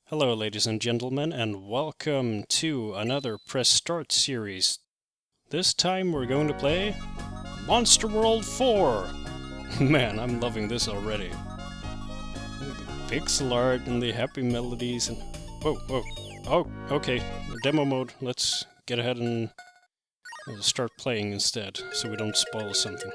Hello, ladies and gentlemen, and welcome to another Press Start series. This time we're going to play Monster World 4. Man, I'm loving this already. Pixel art and the happy melodies and... Whoa, whoa. Oh, okay. Demo mode. Let's get ahead and start playing instead, so we don't spoil something.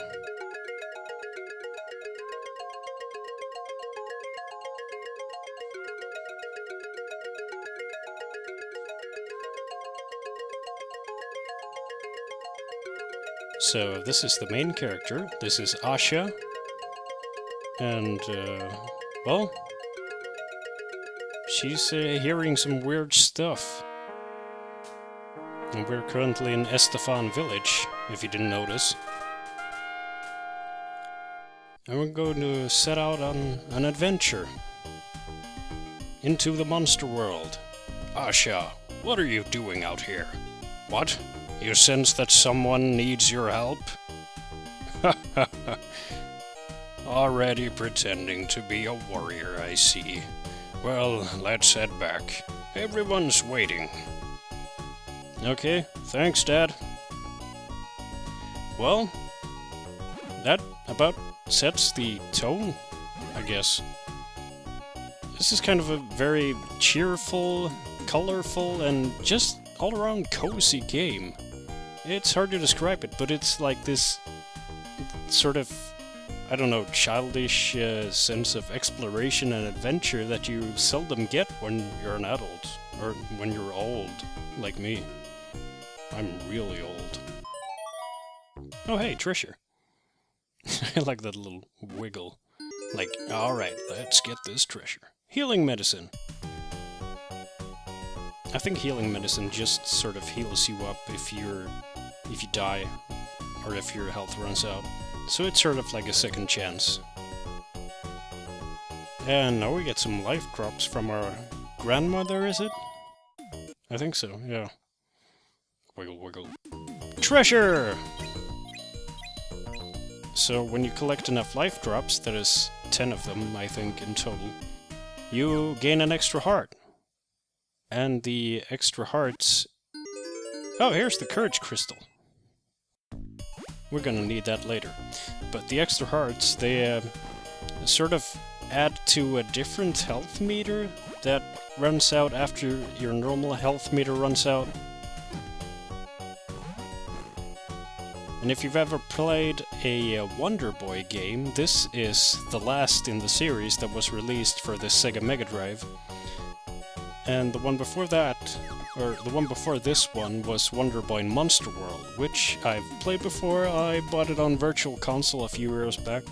So this is the main character, this is Asha, and, well, she's hearing some weird stuff. And we're currently in Estefan village, if you didn't notice. And we're going to set out on an adventure into the monster world. Asha, what are you doing out here? What? You sense that someone needs your help? Already pretending to be a warrior, I see. Well, let's head back. Everyone's waiting. Okay, thanks, Dad. Well, that about sets the tone, I guess. This is kind of a very cheerful, colorful, and just all-around cozy game. It's hard to describe it, but it's like this sort of, I don't know, childish sense of exploration and adventure that you seldom get when you're an adult, or when you're old, like me. I'm really old. Oh hey, treasure. I like that little wiggle. Like, alright, let's get this treasure. Healing medicine. I think healing medicine just sort of heals you up if you die, or if your health runs out. So it's sort of like a second chance. And now we get some life drops from our grandmother, is it? I think so, yeah. Wiggle, wiggle. Treasure! So when you collect enough life drops, that is 10 of them, I think, in total, you gain an extra heart. And the extra hearts... Oh, here's the courage crystal. We're gonna need that later. But the extra hearts, they sort of add to a different health meter that runs out after your normal health meter runs out. And if you've ever played a Wonder Boy game, this is the last in the series that was released for the Sega Mega Drive. And the one before that, or the one before this one, was Wonder Boy Monster World, which I've played before. I bought it on Virtual Console a few years back.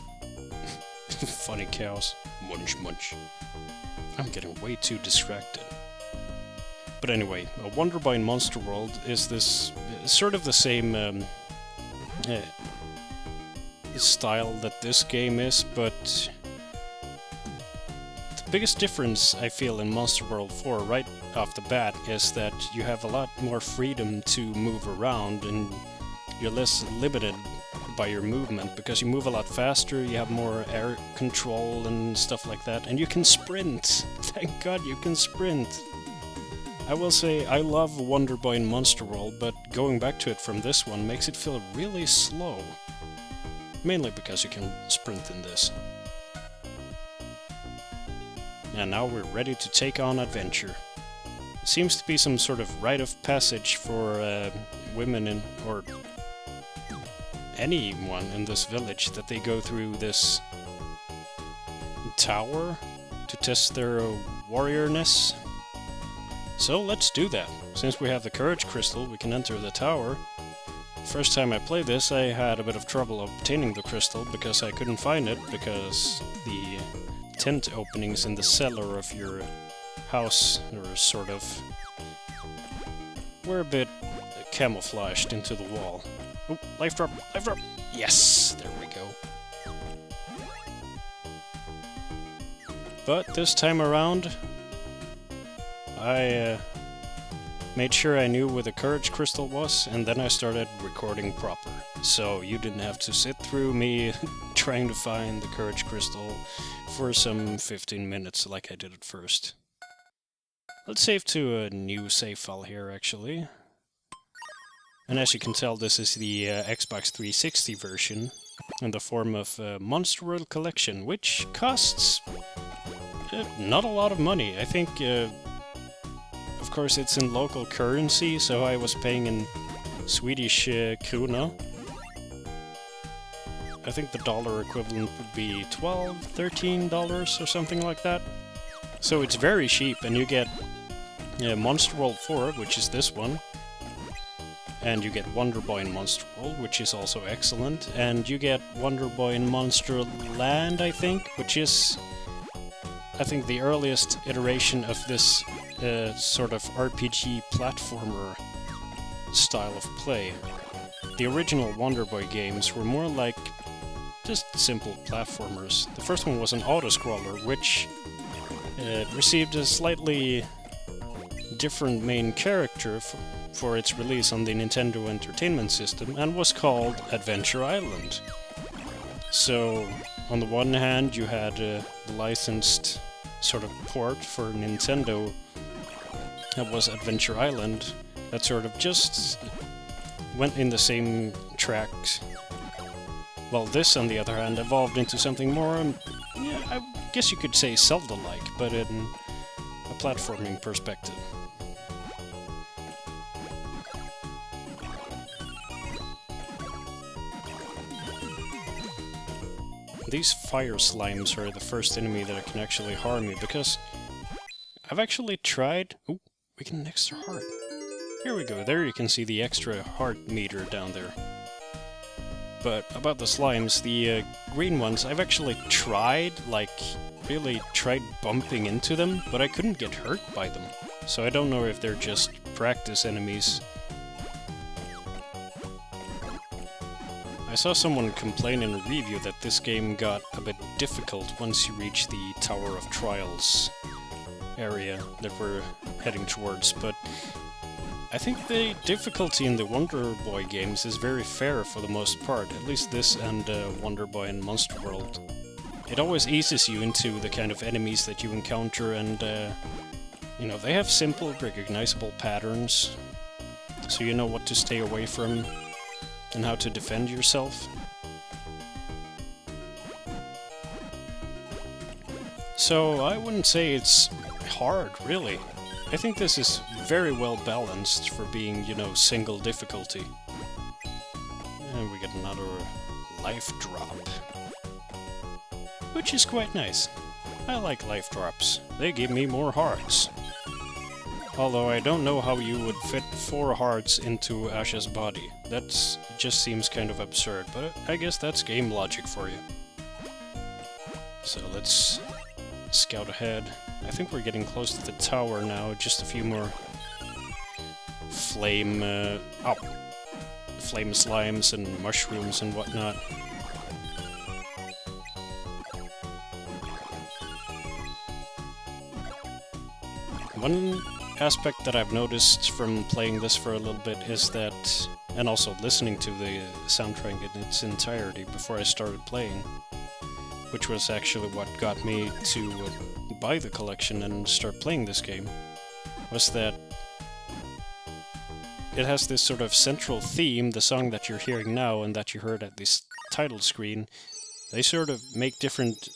Funny cows. Munch, munch. I'm getting way too distracted. But anyway, Wonder Boy Monster World is this sort of the same style that this game is, but the biggest difference I feel in Monster World 4 right off the bat is that you have a lot more freedom to move around and you're less limited by your movement because you move a lot faster, you have more air control and stuff like that, and you can sprint! Thank God you can sprint! I will say I love Wonder Boy and Monster World, but going back to it from this one makes it feel really slow. Mainly because you can sprint in this. And now we're ready to take on adventure. It seems to be some sort of rite of passage for women in, or anyone in this village, that they go through this tower to test their warriorness. So let's do that. Since we have the courage crystal, we can enter the tower. First time I played this, I had a bit of trouble obtaining the crystal because I couldn't find it, because the tent openings in the cellar of your house, or sort of, were a bit camouflaged into the wall. Oh, life drop! Life drop! Yes! There we go. But this time around, I made sure I knew where the courage crystal was, and then I started recording proper. So you didn't have to sit through me trying to find the courage crystal for some 15 minutes like I did at first. Let's save to a new save file here, actually. And as you can tell, this is the Xbox 360 version in the form of Monster World Collection, which costs not a lot of money. I think, of course, it's in local currency, so I was paying in Swedish krona. I think the dollar equivalent would be $12, $13 or something like that. So it's very cheap, and you get Monster World 4, which is this one. And you get Wonder Boy in Monster World, which is also excellent. And you get Wonder Boy in Monster Land, I think, which is, I think, the earliest iteration of this sort of RPG platformer style of play. The original Wonder Boy games were more like just simple platformers. The first one was an auto-scroller, which received a slightly different main character for its release on the Nintendo Entertainment System, and was called Adventure Island. So, on the one hand, you had a licensed sort of port for Nintendo that was Adventure Island, that sort of just went in the same tracks. While this, on the other hand, evolved into something more, yeah, I guess you could say Zelda-like, but in a platforming perspective. These fire slimes are the first enemy that can actually harm me, because I've actually tried... Oh, we get an extra heart. Here we go, there you can see the extra heart meter down there. But about the slimes, the green ones, I've actually tried, like, really tried bumping into them, but I couldn't get hurt by them. So I don't know if they're just practice enemies. I saw someone complain in a review that this game got a bit difficult once you reach the Tower of Trials area that we're heading towards, but I think the difficulty in the Wonder Boy games is very fair for the most part, at least this and Wonder Boy and Monster World. It always eases you into the kind of enemies that you encounter, and you know, they have simple, recognizable patterns, so you know what to stay away from and how to defend yourself. So I wouldn't say it's hard, really. I think this is very well balanced for being, you know, single difficulty. And we get another life drop, which is quite nice. I like life drops. They give me more hearts. Although I don't know how you would fit 4 hearts into Asha's body. That just seems kind of absurd, but I guess that's game logic for you. So let's scout ahead. I think we're getting close to the tower now, just a few more flame slimes and mushrooms and whatnot. One aspect that I've noticed from playing this for a little bit is that, and also listening to the soundtrack in its entirety before I started playing, which was actually what got me to buy the collection and start playing this game, was that it has this sort of central theme, the song that you're hearing now and that you heard at this title screen. They sort of make different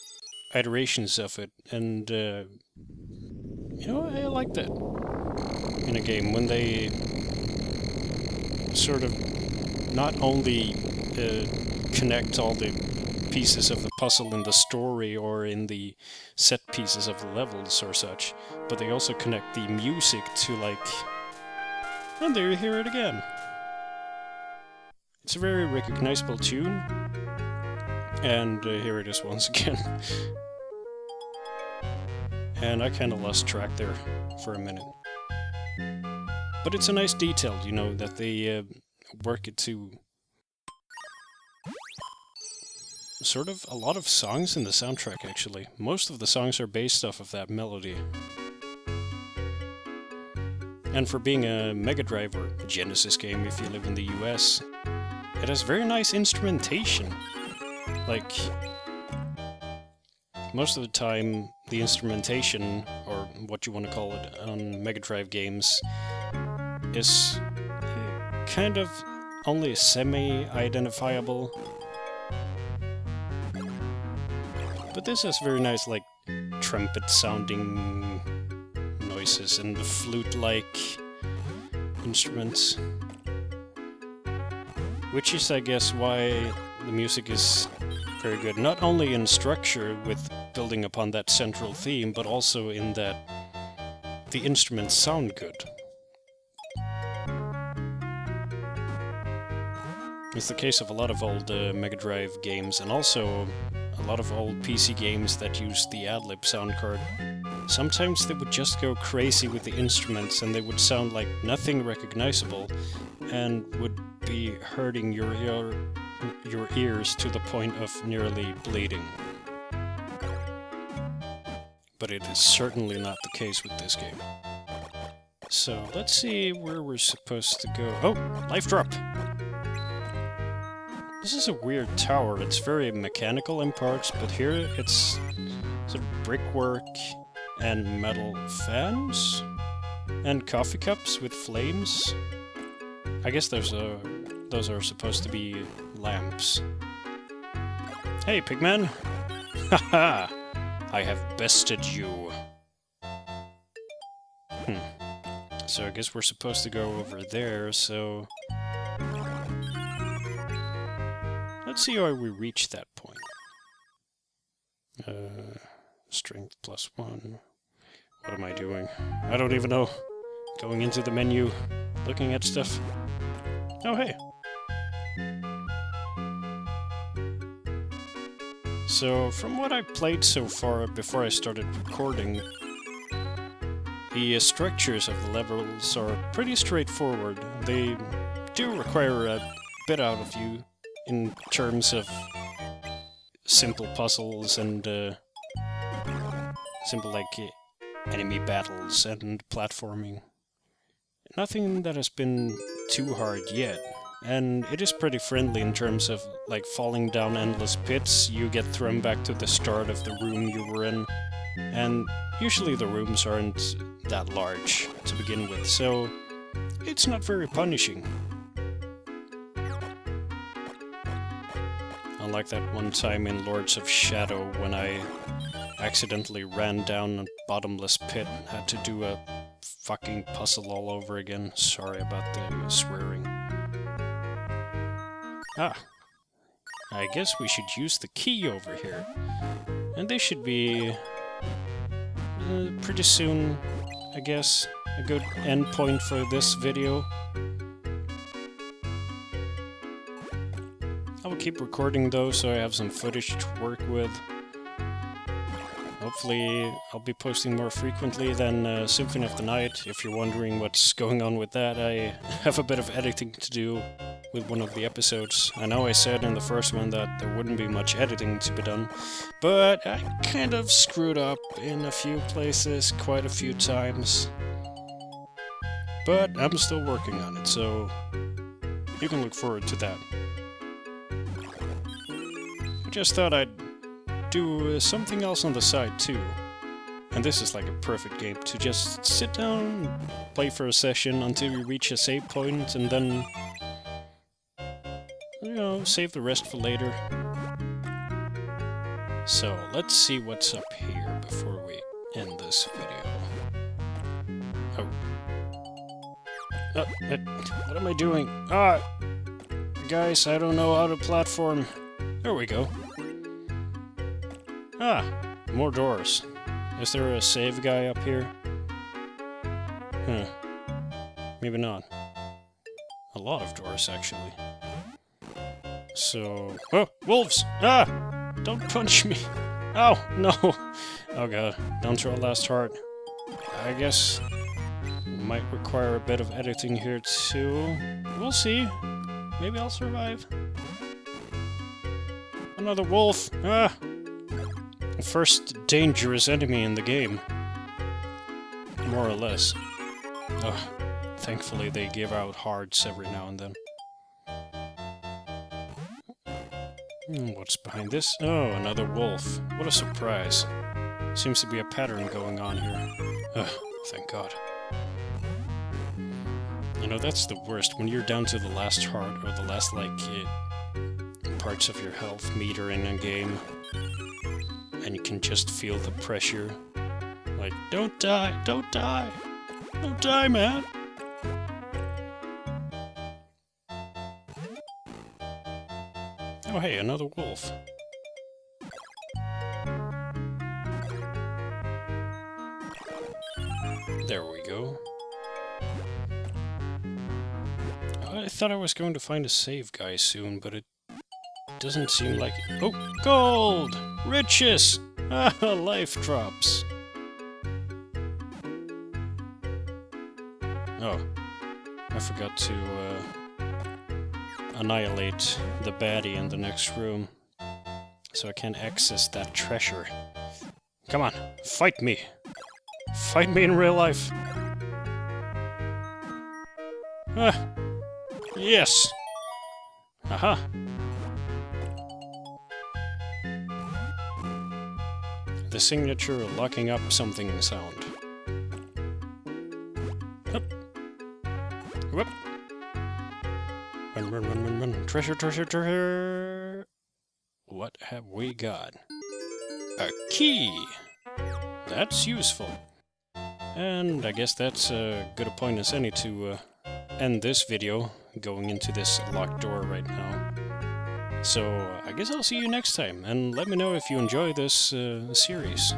iterations of it, and you know, I like that in a game, when they sort of not only connect all the pieces of the puzzle in the story or in the set pieces of the levels or such, but they also connect the music to, like... And there you hear it again. It's a very recognizable tune, and here it is once again. And I kind of lost track there for a minute. But it's a nice detail, you know, that they work it to sort of a lot of songs in the soundtrack, actually. Most of the songs are based off of that melody. And for being a Mega Drive or Genesis game, if you live in the US, it has very nice instrumentation. Like, most of the time, the instrumentation, or what you want to call it, on Mega Drive games is kind of only semi-identifiable. But this has very nice, like, trumpet-sounding noises and the flute-like instruments. Which is, I guess, why the music is very good. Not only in structure, with building upon that central theme, but also in that the instruments sound good. It's the case of a lot of old Mega Drive games, and also a lot of old PC games that use the ad-lib sound card. Sometimes they would just go crazy with the instruments, and they would sound like nothing recognizable, and would be hurting your ears to the point of nearly bleeding. But it is certainly not the case with this game. So let's see where we're supposed to go. Oh, life drop! This is a weird tower. It's very mechanical in parts, but here it's sort of brickwork and metal fans and coffee cups with flames. I guess those are supposed to be lamps. Hey, Pigman! Haha! I have bested you. So I guess we're supposed to go over there, so... Let's see how we reach that point. Strength +1. What am I doing? I don't even know. Going into the menu, looking at stuff. Oh, hey! So, from what I've played so far before I started recording, the structures of the levels are pretty straightforward. They do require a bit out of you in terms of simple puzzles and simple, like, enemy battles and platforming. Nothing that has been too hard yet. And it is pretty friendly in terms of, like, falling down endless pits. You get thrown back to the start of the room you were in. And usually the rooms aren't that large to begin with, so it's not very punishing. Unlike that one time in Lords of Shadow when I accidentally ran down a bottomless pit and had to do a fucking puzzle all over again. Sorry about the swearing. Ah, I guess we should use the key over here. And they should be pretty soon, I guess, a good endpoint for this video. I will keep recording though, so I have some footage to work with. Hopefully I'll be posting more frequently than Symphony of the Night. If you're wondering what's going on with that, I have a bit of editing to do with one of the episodes. I know I said in the first one that there wouldn't be much editing to be done, but I kind of screwed up in a few places quite a few times. But I'm still working on it, so you can look forward to that. I just thought I'd do something else on the side too. And this is like a perfect game to just sit down and play for a session until you reach a save point, and then, you know, save the rest for later. So, let's see what's up here before we end this video. Oh. What am I doing? Ah! Guys, I don't know how to platform. There we go. Ah, more doors. Is there a save guy up here? Huh. Maybe not. A lot of doors, actually. So... Oh! Wolves! Ah! Don't punch me! Oh, no! Oh god. Down to our last heart. I guess... might require a bit of editing here, too. We'll see. Maybe I'll survive. Another wolf! Ah! The first dangerous enemy in the game. More or less. Ugh. Thankfully they give out hearts every now and then. What's behind this? Oh, another wolf. What a surprise. Seems to be a pattern going on here. Ugh, thank God. You know, that's the worst, when you're down to the last heart, or the last, like, parts of your health meter in a game, and you can just feel the pressure. Like, don't die, don't die, don't die, man! Oh hey, another wolf. There we go. I thought I was going to find a save guy soon, but it doesn't seem like it. Oh, gold! Riches! Ah, life drops. Oh, I forgot to annihilate the baddie in the next room, so I can access that treasure. Come on, fight me! Fight me in real life! Ah! Yes! Aha! The signature locking up something sound. Hup! Whoop! Run, run, run, run, run! Treasure, treasure, treasure! What have we got? A key! That's useful. And I guess that's good a point as any to end this video, going into this locked door right now. So I guess I'll see you next time, and let me know if you enjoy this series.